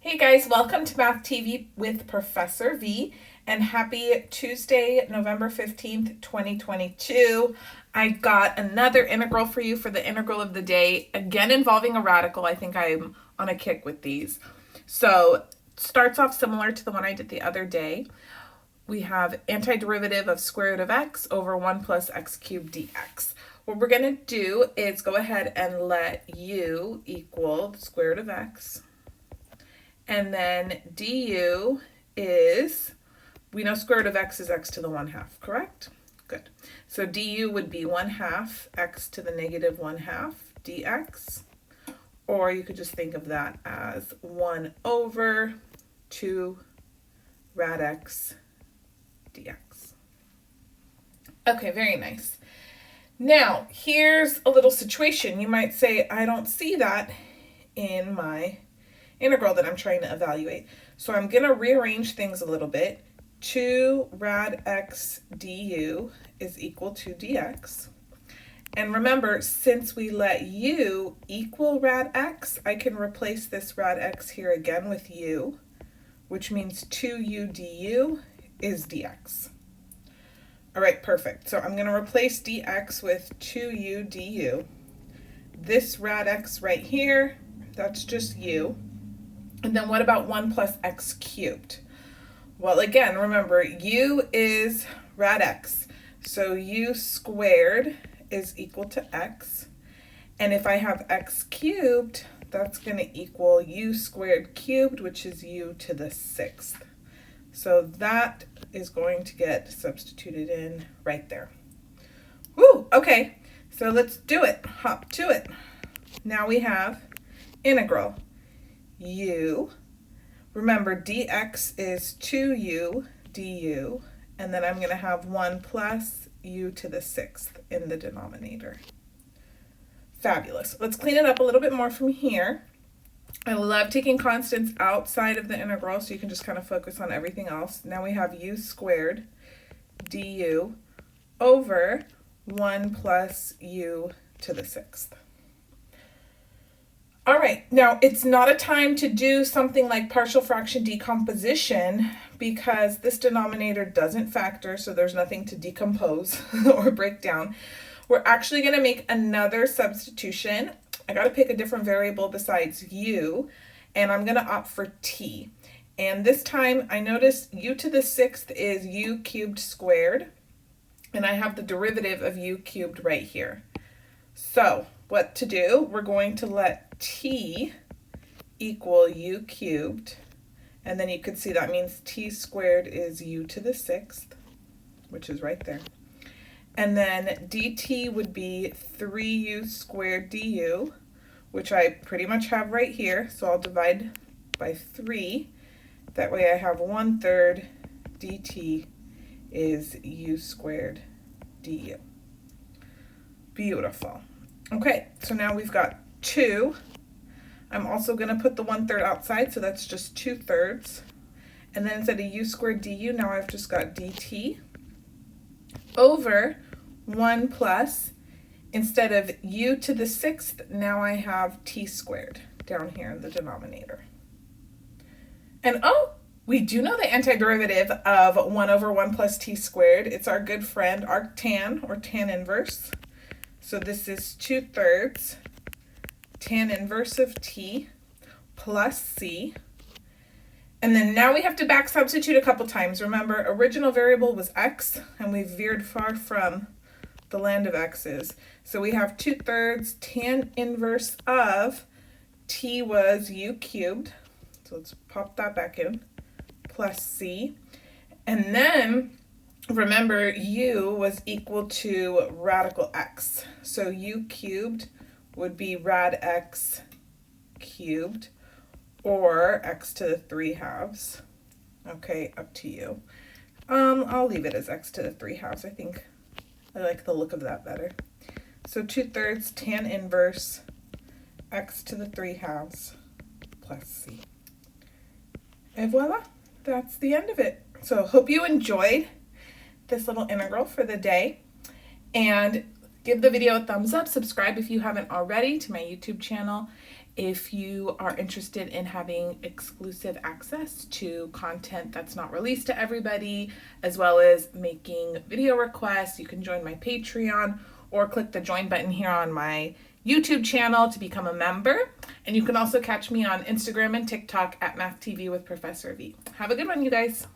Hey guys, welcome to Math TV with Professor V, and happy Tuesday, November 15th, 2022. I got another integral for you for the integral of the day, again involving a radical. I think I'm on a kick with these. So, starts off similar to the one I did the other day. We have antiderivative of square root of x over 1 plus x cubed dx. What we're going to do is go ahead and let u equal the square root of x. And then du is, we know square root of x is x to the 1/2, correct? Good. So du would be 1/2 x to the negative 1/2 dx. Or you could just think of that as 1 over 2 rad x dx. Okay, very nice. Now, here's a little situation. You might say, I don't see that in my integral that I'm trying to evaluate. So I'm going to rearrange things a little bit. 2 rad x du is equal to dx. And remember, since we let u equal rad x, I can replace this rad x here again with u, which means 2u du is dx. All right, perfect. So I'm going to replace dx with 2u du. This rad x right here, that's just u. And then what about 1 plus x cubed? Well, again, remember, u is rad x. So u squared is equal to x. And if I have x cubed, that's going to equal u squared cubed, which is u to the 6th. So that is going to get substituted in right there. Woo, okay, so let's do it. Hop to it. Now we have integral u. Remember, dx is 2u du, and then I'm going to have 1 plus u to the 6th in the denominator. Fabulous. Let's clean it up a little bit more from here. I love taking constants outside of the integral, so you can just kind of focus on everything else. Now we have u squared du over 1 plus u to the 6th. All right, now it's not a time to do something like partial fraction decomposition because this denominator doesn't factor, so there's nothing to decompose or break down. We're actually going to make another substitution. I got to pick a different variable besides u, and I'm going to opt for t. And this time I notice u to the 6th is u cubed squared, and I have the derivative of u cubed right here. So what to do? We're going to let t equal u cubed, and then you could see that means t squared is u to the 6th, which is right there. And then dt would be 3u squared du, which I pretty much have right here, so I'll divide by 3. That way I have 1/3 dt is u squared du. Beautiful. Okay, so now we've got 2. I'm also going to put the 1/3 outside, so that's just 2/3. And then instead of u squared du, now I've just got dt over 1 plus, instead of u to the 6th, now I have t squared down here in the denominator. And oh, we do know the antiderivative of 1 over 1 plus t squared. It's our good friend arctan, or tan inverse. So this is 2/3 tan inverse of t plus c. And then now we have to back substitute a couple times. Remember, original variable was x, and we've veered far from the land of x's. So we have 2/3 tan inverse of t was u cubed. So let's pop that back in, plus c. And then remember, u was equal to radical x. So u cubed would be rad x cubed, or x to the 3/2. Okay, up to you. I'll leave it as x to the 3/2. I think I like the look of that better. So 2/3 tan inverse x to the 3/2 plus c. And voila, that's the end of it. So hope you enjoyed this little integral for the day, and give the video a thumbs up, subscribe if you haven't already to my YouTube channel, If you are interested in having exclusive access to content that's not released to everybody, as well as making video requests, you can join my Patreon or click the join button here on my YouTube channel to become a member. And you can also catch me on Instagram and TikTok at Math TV with Professor V. Have a good one, you guys.